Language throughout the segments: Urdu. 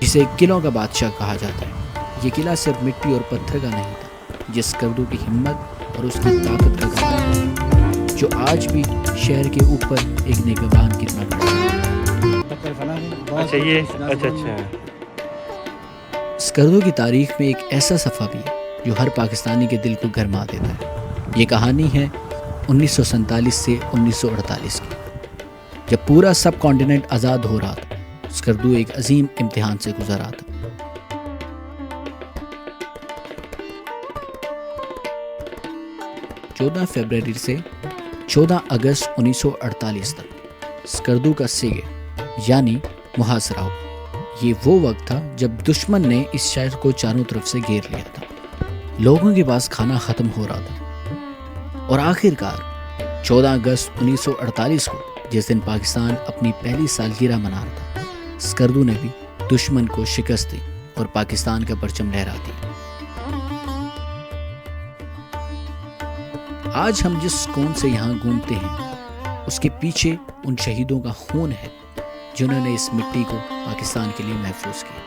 جسے قلعوں کا بادشاہ کہا جاتا ہے۔ یہ قلعہ صرف مٹی اور پتھر کا نہیں تھا، یہ اسکردو کی ہمت اور اس کی طاقت کا گواہ ہے، جو آج بھی شہر کے اوپر ایک نگہبان کی طرح کھڑا ہے۔ اچھا یہ اچھا اسکردو کی تاریخ میں ایک ایسا صفحہ بھی ہے جو ہر پاکستانی کے دل کو گرما دیتا ہے۔ یہ کہانی ہے 1947 سے 1948 کی، جب پورا سب کانٹیننٹ آزاد ہو رہا تھا۔ اسکردو ایک عظیم امتحان سے گزر رہا تھا۔ 14 فروری سے 14 اگست 1948 تک اسکردو کا سیگے یعنی محاصرہ ہوا۔ یہ وہ وقت تھا جب دشمن نے اس شہر کو چاروں طرف سے گھیر لیا تھا، لوگوں کے پاس کھانا ختم ہو رہا تھا، اور آخر کار 14 اگست 1948 کو، جس دن پاکستان اپنی پہلی سالگرہ منا رہا تھا، اسکردو نے بھی دشمن کو شکست دی اور پاکستان کا پرچم لہرا دیا۔ آج ہم جس سکون سے یہاں گھومتے ہیں، اس کے پیچھے ان شہیدوں کا خون ہے جنہوں نے اس مٹی کو پاکستان کے لیے محفوظ کیا۔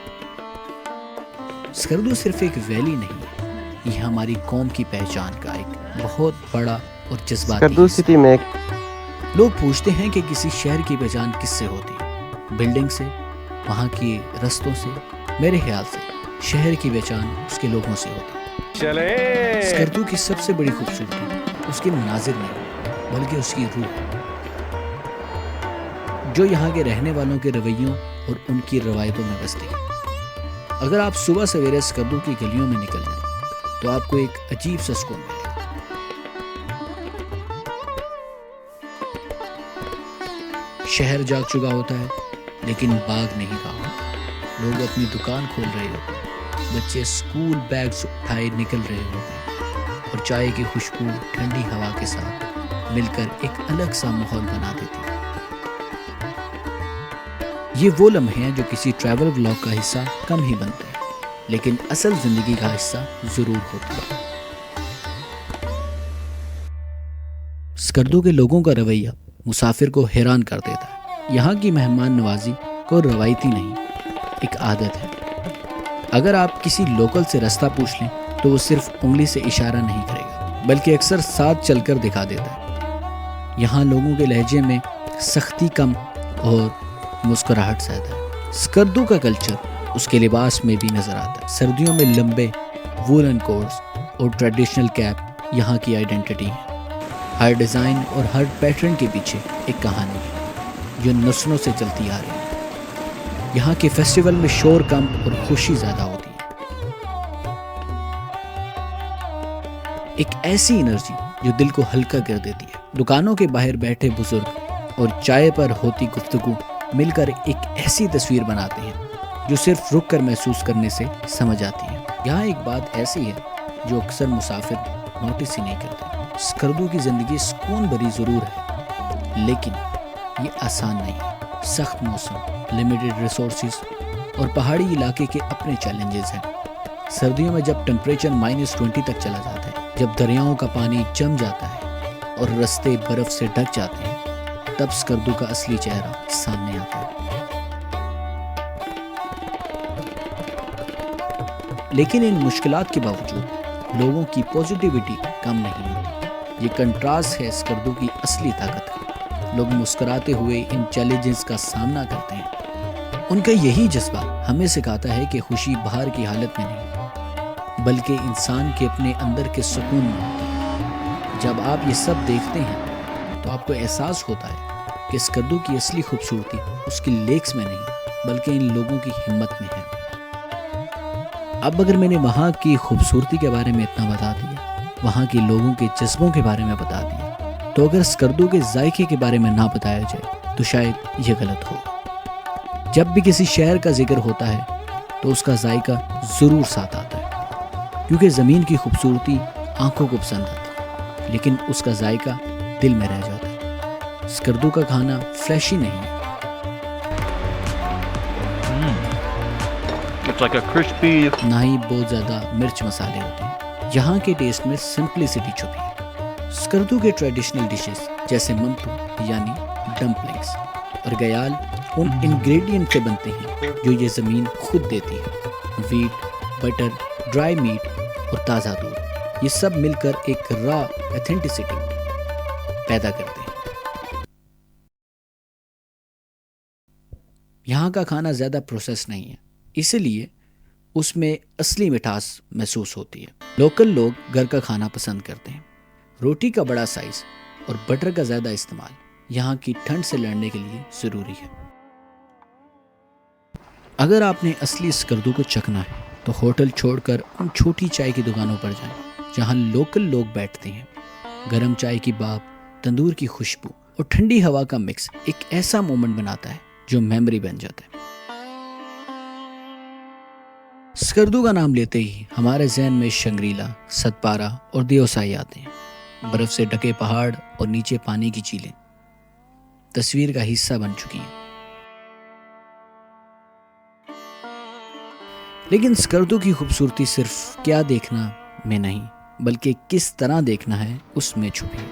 اسکردو صرف ایک ویلی نہیں ہے، یہ ہماری قوم کی پہچان کا ایک بہت بڑا اور جذباتی اسکردو سٹی میں لوگ پوچھتے ہیں کہ کسی شہر کی پہچان کس سے ہوتی ہے؟ بلڈنگ سے، وہاں کے رستوں سے؟ میرے خیال سے شہر کی پہچان اس کے لوگوں سے ہوتی ہے۔ اسکردو کی سب سے بڑی خوبصورتی اس کے مناظر نہیں بلکہ اس کی روح، جو یہاں کے رہنے والوں کے رویوں اور ان کی روایتوں میں بستی ہے۔ اگر آپ صبح سویرے اسکردو کی گلیوں میں نکل جائیں تو آپ کو ایک عجیب سا سکون ملے گا۔ شہر جاگ چکا ہوتا ہے لیکن باغ نہیں رہا۔ لوگ اپنی دکان کھول رہے ہوتے ہیں، بچے اسکول بیگز اٹھائے نکل رہے ہوتے ہیں، اور چائے کی خوشبو ٹھنڈی ہوا کے ساتھ مل کر ایک الگ سا ماحول بنا دیتی ہے۔ یہ وہ لمحے ہیں جو کسی ٹریول ولاگ کا حصہ کم ہی بنتے ہیں، لیکن اصل زندگی کا حصہ ضرور ہوتا ہے۔ اسکردو کے لوگوں کا رویہ مسافر کو حیران کر دیتا ہے۔ یہاں کی مہمان نوازی کوئی روایتی نہیں، ایک عادت ہے۔ اگر آپ کسی لوکل سے رستہ پوچھ لیں تو وہ صرف انگلی سے اشارہ نہیں کرے گا، بلکہ اکثر ساتھ چل کر دکھا دیتا ہے۔ یہاں لوگوں کے لہجے میں سختی کم اور مسکراہٹ زیادہ ہے۔ اسکردو کا کلچر اس کے لباس میں بھی نظر آتا ہے۔ سردیوں میں لمبے وولن کوٹس اور ٹریڈیشنل کیپ یہاں کی آئیڈینٹی ہے۔ ہر ڈیزائن اور ہر پیٹرن کے پیچھے ایک کہانی ہے جو نسلوں سے چلتی آ رہی ہے۔ یہاں کے فیسٹیول میں شور کم اور خوشی زیادہ ہوتی ہے۔ ایک ایسی انرجی جو دل کو ہلکا کر دیتی ہے۔ دکانوں کے باہر بیٹھے بزرگ اور چائے پر ہوتی گفتگو مل کر ایک ایسی تصویر بناتے ہیں جو صرف رک کر محسوس کرنے سے سمجھ آتی ہے۔ یہاں ایک بات ایسی ہے جو اکثر مسافر نوٹس ہی نہیں کرتے۔ اسکردو کی زندگی سکون بھری ضرور ہے، لیکن یہ آسان نہیں ہے۔ سخت موسم، لمیٹڈ ریسورسز اور پہاڑی علاقے کے اپنے چیلنجز ہیں۔ سردیوں میں جب ٹمپریچر -20 تک چلا جاتا ہے، جب دریاؤں کا پانی جم جاتا ہے اور رستے برف سے ڈھک جاتے ہیں، تب اسکردو کا اصلی چہرہ سامنے آتا ہے۔ لیکن ان مشکلات کے باوجود لوگوں کی پوزیٹیوٹی کم نہیں ہوتی۔ یہ کنٹراسٹ ہے اسکردو کی اصلی طاقت کا۔ لوگ مسکراتے ہوئے ان چیلنجز کا سامنا کرتے ہیں۔ ان کا یہی جذبہ ہمیں سکھاتا ہے کہ خوشی باہر کی حالت میں نہیں، بلکہ انسان کے اپنے اندر کے سکون میں ہوتی ہے۔ جب آپ یہ سب دیکھتے ہیں تو آپ کو احساس ہوتا ہے کہ اسکردو کی اصلی خوبصورتی اس کی لیکس میں نہیں بلکہ ان لوگوں کی ہمت میں ہے۔ اب اگر میں نے وہاں کی خوبصورتی کے بارے میں اتنا بتا دیا، وہاں کے لوگوں کے جذبوں کے بارے میں بتا دیا، تو اگر اسکردو کے ذائقے کے بارے میں نہ بتایا جائے تو شاید یہ غلط ہوگا۔ جب بھی کسی شہر کا ذکر ہوتا ہے تو اس کا ذائقہ ضرور ساتھ آتا ہے، کیونکہ زمین کی خوبصورتی آنکھوں کو پسند آتی ہے، لیکن اس کا ذائقہ دل میں رہ جاتا ہے۔ اسکردو کا کھانا فلیشی نہیں ہے، نہ ہی بہت زیادہ مرچ مسالے ہوتے ہیں۔ یہاں کے ٹیسٹ میں سمپلسٹی چھپی ہے۔ اسکردو کے ٹریڈیشنل ڈشز جیسے منتو یعنی ڈمپلنگز اور گیال ان انگریڈینٹ سے بنتے ہیں جو یہ زمین خود دیتی ہے. ویٹ، بٹر، ڈرائی میٹ اور تازہ دودھ، یہ سب مل کر ایک را ایتھینٹسٹی پیدا کرتے ہیں. یہاں کا کھانا زیادہ پروسیس نہیں ہے، اسی لیے اس میں اصلی مٹھاس محسوس ہوتی ہے. لوکل لوگ گھر کا کھانا پسند کرتے ہیں. روٹی کا بڑا سائز اور بٹر کا زیادہ استعمال یہاں کی ٹھنڈ سے لڑنے کے لیے ضروری ہے. اگر آپ نے اصلی اسکردو کو چکھنا ہے تو ہوٹل چھوڑ کر ان چھوٹی چائے کی دکانوں پر جائیں جہاں لوکل لوگ بیٹھتے ہیں. گرم چائے کی بھاپ، تندور کی خوشبو اور ٹھنڈی ہوا کا مکس ایک ایسا مومنٹ بناتا ہے جو میموری بن جاتا ہے. اسکردو کا نام لیتے ہی ہمارے ذہن میں شنگریلا، ستپارا اور دیوسائی آتے ہیں. برف سے ڈھکے پہاڑ اور نیچے پانی کی جھیلیں تصویر کا حصہ بن چکی ہیں. لیکن اسکردو کی خوبصورتی صرف کیا دیکھنا میں نہیں بلکہ کس طرح دیکھنا ہے اس میں چھپی ہے.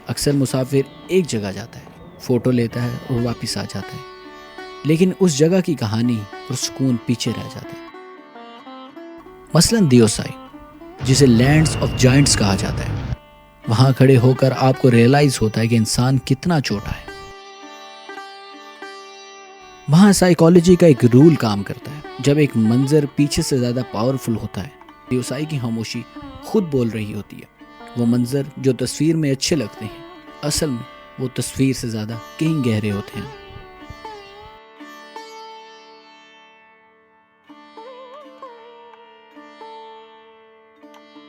اکثر مسافر ایک جگہ جاتا ہے، فوٹو لیتا ہے اور واپس آ جاتا ہے، لیکن اس جگہ کی کہانی اور سکون پیچھے رہ جاتے ہیں. مثلاً دیوسائی، جسے لینڈز آف جائنٹس کہا جاتا ہے، وہاں کھڑے ہو کر آپ کو ریئلائز ہوتا ہے کہ انسان کتنا چھوٹا ہے. وہاں سائیکالوجی کا ایک رول کام کرتا ہے. جب ایک منظر پیچھے سے زیادہ پاورفل ہوتا ہے، دیوسائی کی خاموشی خود بول رہی ہوتی ہے. وہ منظر جو تصویر میں اچھے لگتے ہیں، اصل میں وہ تصویر سے زیادہ کہیں گہرے ہوتے ہیں.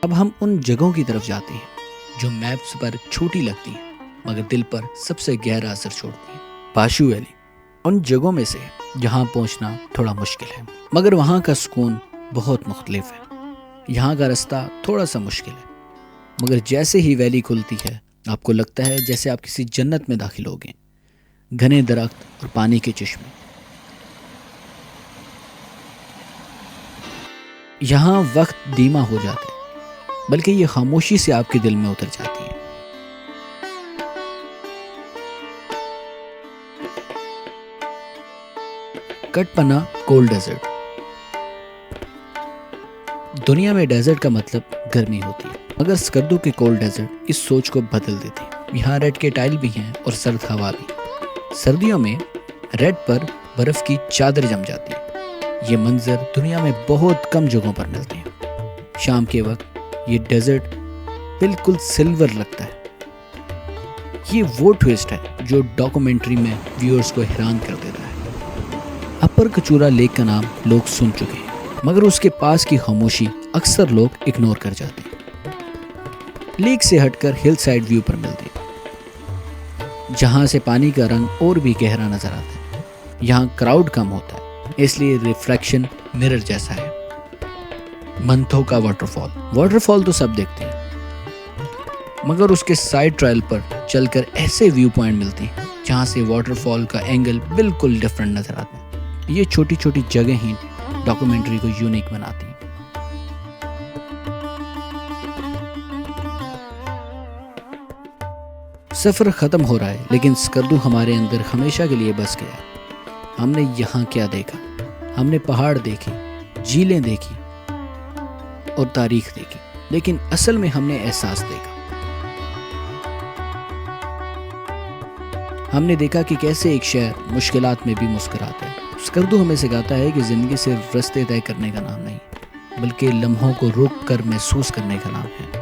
اب ہم ان جگہوں کی طرف جاتے ہیں جو میپس پر چھوٹی لگتی ہیں مگر دل پر سب سے گہرا اثر چھوڑتی ہیں. پاشو ویلی ان جگہوں میں سے ہے جہاں پہنچنا تھوڑا مشکل ہے مگر وہاں کا سکون بہت مختلف ہے. یہاں کا رستہ تھوڑا سا مشکل ہے مگر جیسے ہی ویلی کھلتی ہے آپ کو لگتا ہے جیسے آپ کسی جنت میں داخل ہو گئے. گھنے درخت اور پانی کے چشمے. یہاں وقت دھیما ہو جاتا ہے بلکہ یہ خاموشی سے آپ کے دل میں اتر جاتی ہے. کٹپنا کولڈ ڈیزرٹ. دنیا میں ڈیزرٹ کا مطلب گرمی ہوتی ہے مگر اسکردو کے کولڈ ڈیزرٹ اس سوچ کو بدل دیتے ہیں. یہاں ریڈ کے ٹائل بھی ہیں اور سرد ہوا بھی. سردیوں میں ریڈ پر برف کی چادر جم جاتی ہے. یہ منظر دنیا میں بہت کم جگہوں پر ملتے ہیں. شام کے وقت یہ ڈیزرٹ بالکل سلور لگتا ہے. یہ وہ ٹویسٹ ہے جو ڈاکومنٹری میں ویورز کو حیران کر دیتا ہے. اپر کچورا لیک کا نام لوگ سن چکے ہیں مگر اس کے پاس کی خاموشی اکثر لوگ اگنور کر جاتے ہیں. لیک سے ہٹ کر ہل سائڈ ویو پر ملتے ہیں جہاں سے پانی کا رنگ اور بھی گہرا نظر آتا ہے. یہاں کراؤڈ کم ہوتا ہے اس لیے ریفلیکشن مرر جیسا ہے. منتھو کا واٹر فال تو سب دیکھتے ہیں مگر اس کے سائڈ ٹرائل پر چل کر ایسے ویو پوائنٹ ملتے ہیں جہاں سے واٹر فال کا اینگل بالکل ڈفرنٹ نظر آتا ہے. یہ چھوٹی چھوٹی جگہیں ہی ڈاکومنٹری کو یونیک بناتی ہیں. سفر ختم ہو رہا ہے لیکن اسکردو ہمارے اندر ہمیشہ کے لیے بس گیا ہے. ہم نے یہاں کیا دیکھا؟ ہم نے پہاڑ دیکھے، جھیلیں دیکھی اور تاریخ دیکھی، لیکن اصل میں ہم نے احساس دیکھا. ہم نے دیکھا کہ کیسے ایک شہر مشکلات میں بھی مسکراتا ہے. اسکردو ہمیں سکھاتا ہے کہ زندگی صرف رستے طے کرنے کا نام نہیں بلکہ لمحوں کو رک کر محسوس کرنے کا نام ہے.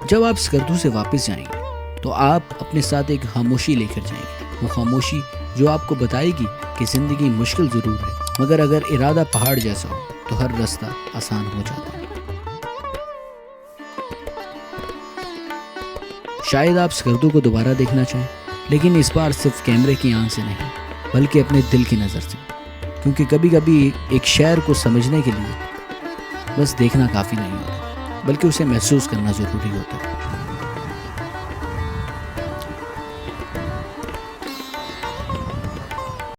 جب آپ اسکردو سے واپس جائیں گے تو آپ اپنے ساتھ ایک خاموشی لے کر جائیں گے. وہ خاموشی جو آپ کو بتائے گی کہ زندگی مشکل ضرور ہے مگر اگر ارادہ پہاڑ جیسا ہو تو ہر راستہ آسان ہو جاتا ہے. شاید آپ اسکردو کو دوبارہ دیکھنا چاہیں لیکن اس بار صرف کیمرے کی آنکھ سے نہیں بلکہ اپنے دل کی نظر سے، کیونکہ کبھی کبھی ایک شہر کو سمجھنے کے لیے بس دیکھنا کافی نہیں ہوتا بلکہ اسے محسوس کرنا ضروری ہوتا ہے.